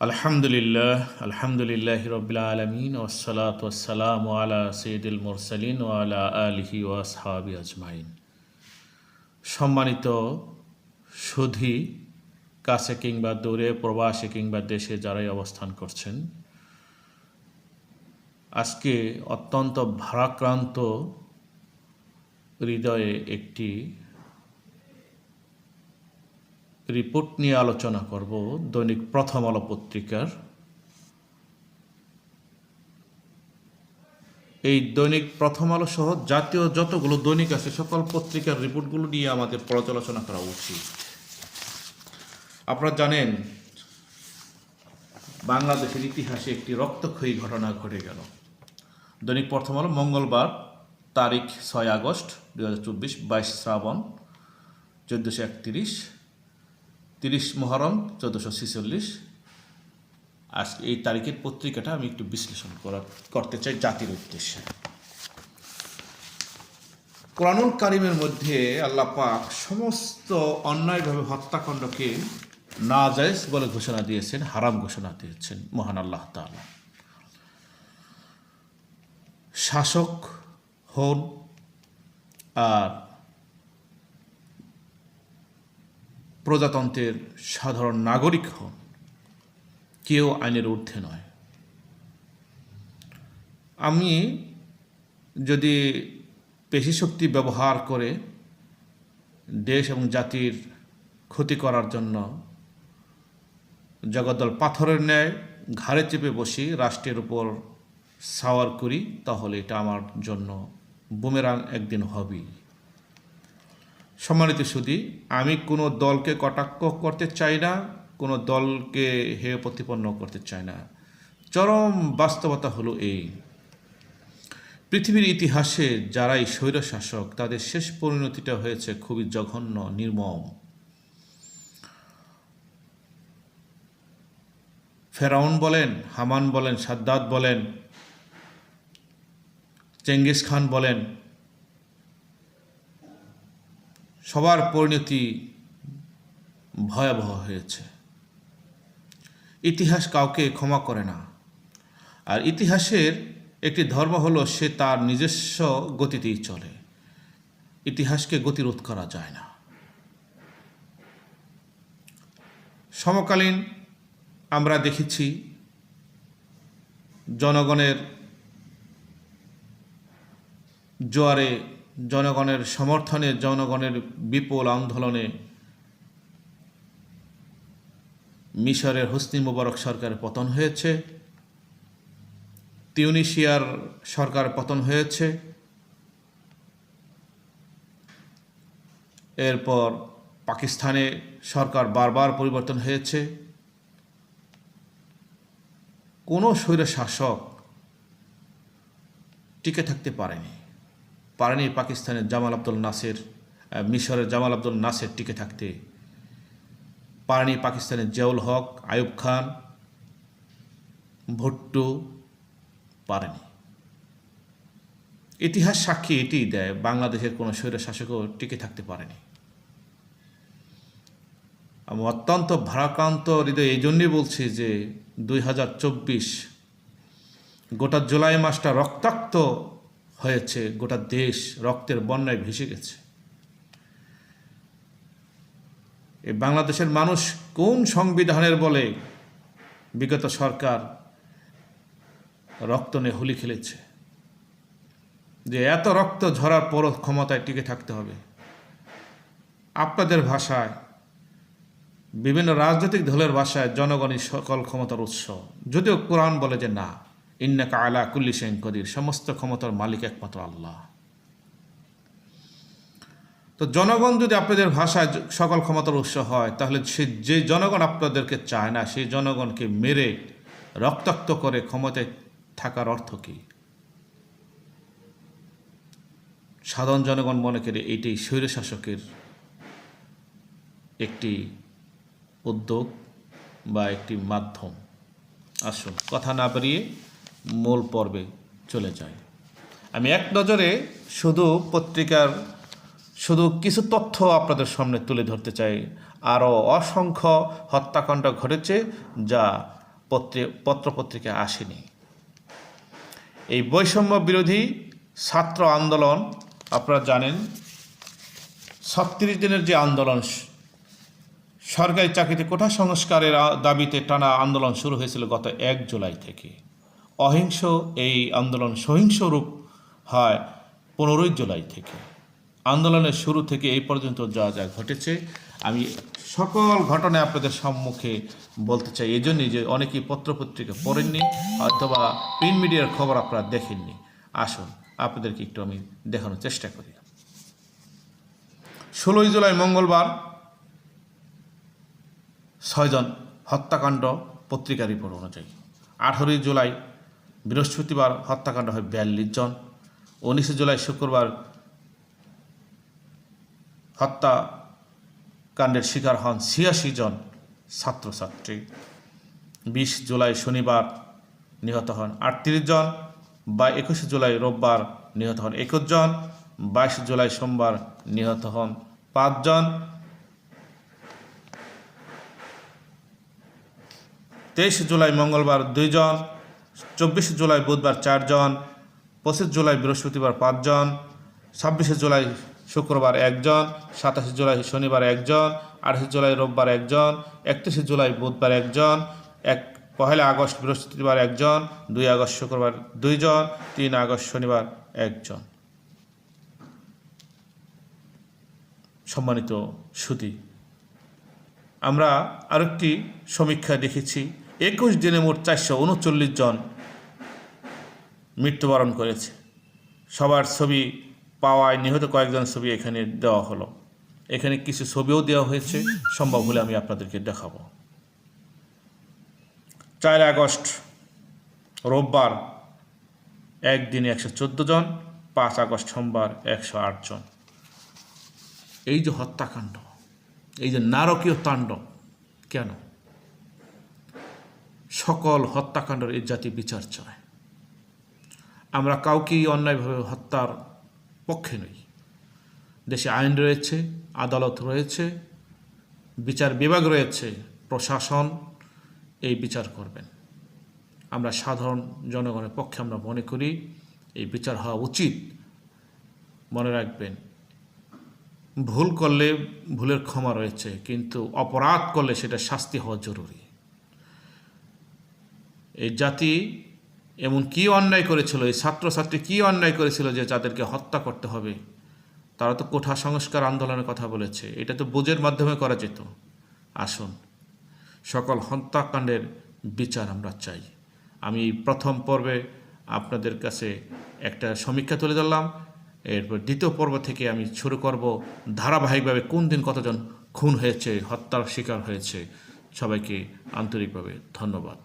আলহামদুলিল্লাহ রবিল আলমিন ওসলাত ওসালাম আলা সৈয়দুল মুরসালিন ও আলা আলিহি ওয়াসহাবি আজমাইন। সম্মানিত সুধী, কাছে কিংবা দূরে, প্রবাসে কিংবা দেশে যারাই অবস্থান করছেন, আজকে অত্যন্ত ভারাক্রান্ত হৃদয়ে একটি রিপোর্ট নিয়ে আলোচনা করব দৈনিক প্রথম আলো পত্রিকার। এই দৈনিক প্রথম আলো সহ জাতীয় যতগুলো দৈনিক আছে সকল পত্রিকার রিপোর্টগুলো নিয়ে আমাদের পর্যালোচনা করা উচিত। আপনারা জানেন, বাংলাদেশের ইতিহাসে একটি রক্তক্ষয়ী ঘটনা ঘটে গেল। দৈনিক প্রথম আলো মঙ্গলবার তারিখ 6 আগস্ট 2024, 22 শ্রাবণ 1431, 30 মুহররম 1446। আজ এই তারিখের পত্রিকাটা আমি একটু বিশ্লেষণ করতে চাই জাতির উদ্দেশ্যে। কোরআনুল কারিমের মধ্যে আল্লাহ পাক সমস্ত অন্যায়ভাবে হত্যাকাণ্ডকে নাজায়েজ বলে ঘোষণা দিয়েছেন, হারাম ঘোষণা দিয়েছেন মহান আল্লাহ তাআলা। শাসক হন আর প্রজাতন্ত্রের সাধারণ নাগরিক হন, কেউ আইনের ঊর্ধ্বে নয়। আমি যদি পেশিশক্তি ব্যবহার করে দেশ এবং জাতির ক্ষতি করার জন্য জগদ্দল পাথরের ন্যায় ঘাড়ে চেপে বসি, রাষ্ট্রের উপর সাওয়ার করি, তাহলে এটা আমার জন্য বুমেরাং একদিন হবেই। সম্মানিত সুধী, আমি কোনো দলকে কটাক্ষ করতে চাই না, কোনো দলকে হেয় প্রতিপন্ন করতে চাই না। চরম বাস্তবতা হলো এই: পৃথিবীর ইতিহাসে যারাই স্বৈরশাসক, তাদের শেষ পরিণতিটা হয়েছে খুবই জঘন্য, নির্মম। ফেরাউন বলেন, হামান বলেন, সাদ্দাত বলেন, চেঙ্গিস খান বলেন, সবার পরিণতি ভয়াবহ হয়েছে। ইতিহাস কাউকে ক্ষমা করে না। আর ইতিহাসের একটি ধর্ম হলো সে তার নিজস্ব গতিতেই চলে। ইতিহাসকে গতিরোধ করা যায় না। সমকালীন আমরা দেখেছি জনগণের জোয়ারে, জনগণের সমর্থনে, জনগণের বিপুল আন্দোলনে মিশরের হোসনি মোবারক সরকারের পতন হয়েছে, তিউনিসিয়ার সরকার পতন হয়েছে, এরপর পাকিস্তানে সরকার বারবার পরিবর্তন হয়েছে। কোনো স্বৈরশাসক টিকে থাকতে পারেনি। পাকিস্তানের জামাল আব্দুল নাসের, মিশরের জামাল আব্দুল নাসের টিকে থাকতে পারেনি। পাকিস্তানের জিয়াউল হক, আইয়ুব খান, ভুট্টো পারেনি। ইতিহাস সাক্ষী এটিই দেয়, বাংলাদেশের কোনো স্বৈরশাসকও টিকে থাকতে পারেনি। আমি অত্যন্ত ভারাক্রান্ত হৃদয় এই জন্যই বলছি যে 2024 গোটা জুলাই মাসটা রক্তাক্ত হয়েছে, গোটা দেশ রক্তের বন্যায় ভেসে গেছে। এই বাংলাদেশের মানুষ কোন সংবিধানের বলে বিগত সরকার রক্ত নিয়ে হোলি খেলেছে যে এত রক্ত ঝরার পরও ক্ষমতায় টিকে থাকতে হবে? আপনাদের ভাষায়, বিভিন্ন রাজনৈতিক দলের ভাষায় জনগণই সকল ক্ষমতার উৎস, যদিও কোরআন বলে যে না, ইন্নাকা আলা কুল্লি শাইইন কদির, সমস্ত ক্ষমতার মালিক একমাত্র আল্লাহ। তো জনগণ যদি আপনাদের ভাষায় সকল ক্ষমতার উৎস হয়, তাহলে যে জনগণ আপনাদেরকে চায় না, সেই জনগণকে মেরে রক্তাক্ত করে ক্ষমতায় থাকার অর্থ কী? সাধারণ জনগণ মনে করে এইটাই স্বৈরশাসকের একটি উদ্যোগ বা একটি মাধ্যম। আসুন কথা না বাড়িয়ে মূল পর্বে চলে যায়। আমি এক নজরে পত্রিকার কিছু তথ্য আপনাদের সামনে তুলে ধরতে চাই। আরও অসংখ্য হত্যাকাণ্ড ঘটেছে যা পত্রপত্রিকায় আসেনি। এই বৈষম্য বিরোধী ছাত্র আন্দোলন আপনারা জানেন 36 দিনের যে আন্দোলন, সরকারি চাকরিতে কোটা সংস্কারের দাবিতে টানা আন্দোলন শুরু হয়েছিল গত 1 জুলাই থেকে। অহিংস এই আন্দোলন সহিংস রূপ হয় 15 জুলাই থেকে। আন্দোলনের শুরু থেকে এই পর্যন্ত যা যা ঘটেছে আমি সকল ঘটনা আপনাদের সম্মুখে বলতে চাই। এই জন্যই যে অনেকেই পত্রপত্রিকা পড়েননি অথবা প্রিন্ট মিডিয়ার খবর আপনারা দেখেননি। আসুন আপনাদেরকে একটু আমি দেখানোর চেষ্টা করি। 16 জুলাই মঙ্গলবার 6 জন হত্যাকাণ্ড পত্রিকা রিপোর্ট অনুযায়ী। 18 জুলাই বৃহস্পতিবার হত্যাকাণ্ড হয় 42 জন। 19 জুলাই শুক্রবার হত্যাকাণ্ডের শিকার হন 86 জন ছাত্রছাত্রী। 20 জুলাই শনিবার নিহত হন 38 জন। 21 জুলাই রোববার নিহত হন 21 জন। 22 জুলাই সোমবার নিহত হন 5 জন। 23 জুলাই মঙ্গলবার 2 জন। 24 জুলাই বুধবার 4 জন। 25 জুলাই বৃহস্পতিবার 5 জন। 26 জুলাই শুক্রবার 1 জন। 27 জুলাই শনিবার 1 জন। 28 জুলাই রোববার 1 জন। 31 জুলাই বুধবার 1 জন। 1 আগস্ট বৃহস্পতিবার 1 জন। 2 আগস্ট শুক্রবার 2 জন। 3 আগস্ট শনিবার 1 জন। সম্মানিত সুধী, আমরা আরেকটি সমীক্ষা দেখেছি। 21 দিনে মোট 439 জন মৃত্যুবরণ করেছে। সবার ছবি পাওয়ায় নিহত কয়েকজন ছবি এখানে দেওয়া হলো। এখানে কিছু ছবিও দেওয়া হয়েছে, সম্ভব হলে আমি আপনাদেরকে দেখাবো। 4 আগস্ট রোববার একদিনে 114 জন। 5 আগস্ট সোমবার 108 জন। এই যে হত্যাকাণ্ড, এই যে নারকীয় তাণ্ডব, কেন? সকল হত্যাকাণ্ডের এই জাতি বিচার চায়। আমরা কাউকেই অন্যায়ভাবে হত্যার পক্ষে নই। দেশে আইন রয়েছে, আদালত রয়েছে, বিচার বিভাগ রয়েছে, প্রশাসন এই বিচার করবেন। আমরা সাধারণ জনগণের পক্ষে আমরা মনে করি এই বিচার হওয়া উচিত। মনে রাখবেন, ভুল করলে ভুলের ক্ষমা রয়েছে, কিন্তু অপরাধ করলে সেটা শাস্তি হওয়া জরুরি। এই জাতি এমন কি অন্যায় করেছিল, এই ছাত্রছাত্রী কি অন্যায় করেছিল যে তাদেরকে হত্যা করতে হবে? তারা তো কোঠা সংস্কার আন্দোলনের কথা বলেছে, এটা তো বুঝের মাধ্যমে করা যেত। আসুন, সকল হত্যাকাণ্ডের বিচার আমরা চাই। আমি প্রথম পর্বে আপনাদের কাছে একটা সমীক্ষা তুলে ধরলাম। এরপর দ্বিতীয় পর্ব থেকে আমি শুরু করব ধারাবাহিকভাবে কোন দিন কতজন খুন হয়েছে, হত্যার শিকার হয়েছে। সবাইকে আন্তরিকভাবে ধন্যবাদ।